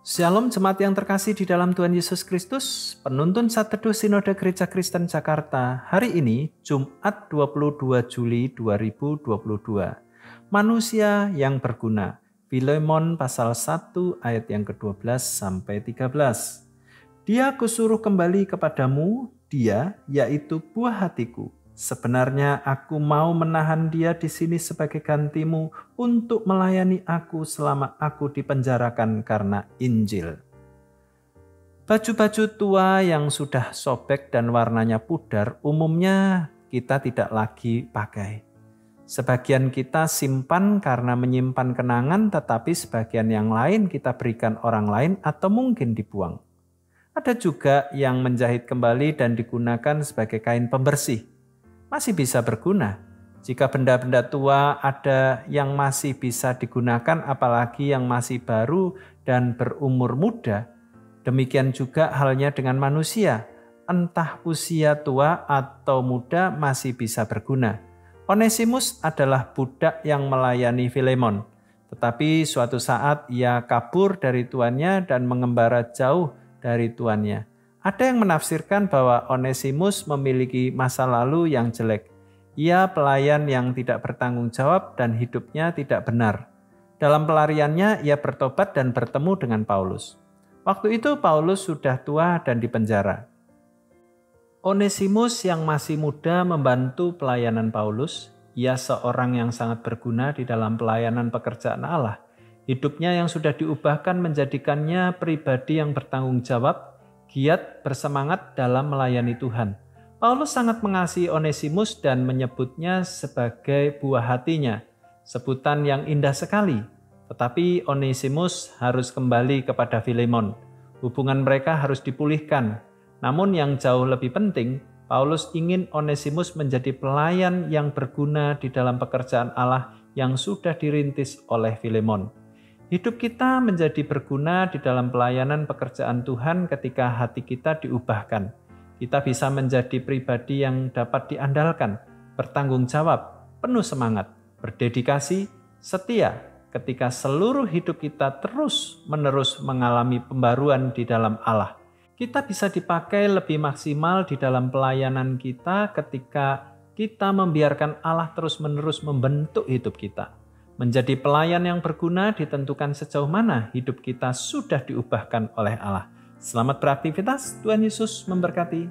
Shalom jemaat yang terkasih di dalam Tuhan Yesus Kristus, penuntun Saat Teduh Sinode Gereja Kristen Jakarta, hari ini Jumat 22 Juli 2022. Manusia yang berguna, Filemon pasal 1 ayat yang ke-12 sampai 13. Dia kusuruh kembali kepadamu, dia yaitu buah hatiku. Sebenarnya aku mau menahan dia di sini sebagai gantimu untuk melayani aku selama aku dipenjarakan karena Injil. Baju-baju tua yang sudah sobek dan warnanya pudar umumnya kita tidak lagi pakai. Sebagian kita simpan karena menyimpan kenangan, tetapi sebagian yang lain kita berikan orang lain atau mungkin dibuang. Ada juga yang menjahit kembali dan digunakan sebagai kain pembersih. Masih bisa berguna. Jika benda-benda tua ada yang masih bisa digunakan, apalagi yang masih baru dan berumur muda, demikian juga halnya dengan manusia. Entah usia tua atau muda masih bisa berguna. Onesimus adalah budak yang melayani Filemon, tetapi suatu saat ia kabur dari tuannya dan mengembara jauh dari tuannya. Ada yang menafsirkan bahwa Onesimus memiliki masa lalu yang jelek. Ia pelayan yang tidak bertanggung jawab dan hidupnya tidak benar. Dalam pelariannya, ia bertobat dan bertemu dengan Paulus. Waktu itu Paulus sudah tua dan dipenjara. Onesimus yang masih muda membantu pelayanan Paulus. Ia seorang yang sangat berguna di dalam pelayanan pekerjaan Allah. Hidupnya yang sudah diubahkan menjadikannya pribadi yang bertanggung jawab, giat, bersemangat dalam melayani Tuhan. Paulus sangat mengasihi Onesimus dan menyebutnya sebagai buah hatinya, sebutan yang indah sekali. Tetapi Onesimus harus kembali kepada Filemon. Hubungan mereka harus dipulihkan. Namun yang jauh lebih penting, Paulus ingin Onesimus menjadi pelayan yang berguna di dalam pekerjaan Allah yang sudah dirintis oleh Filemon. Hidup kita menjadi berguna di dalam pelayanan pekerjaan Tuhan ketika hati kita diubahkan. Kita bisa menjadi pribadi yang dapat diandalkan, bertanggung jawab, penuh semangat, berdedikasi, setia ketika seluruh hidup kita terus-menerus mengalami pembaruan di dalam Allah. Kita bisa dipakai lebih maksimal di dalam pelayanan kita ketika kita membiarkan Allah terus-menerus membentuk hidup kita. Menjadi pelayan yang berguna ditentukan sejauh mana hidup kita sudah diubahkan oleh Allah. Selamat beraktivitas, Tuhan Yesus memberkati.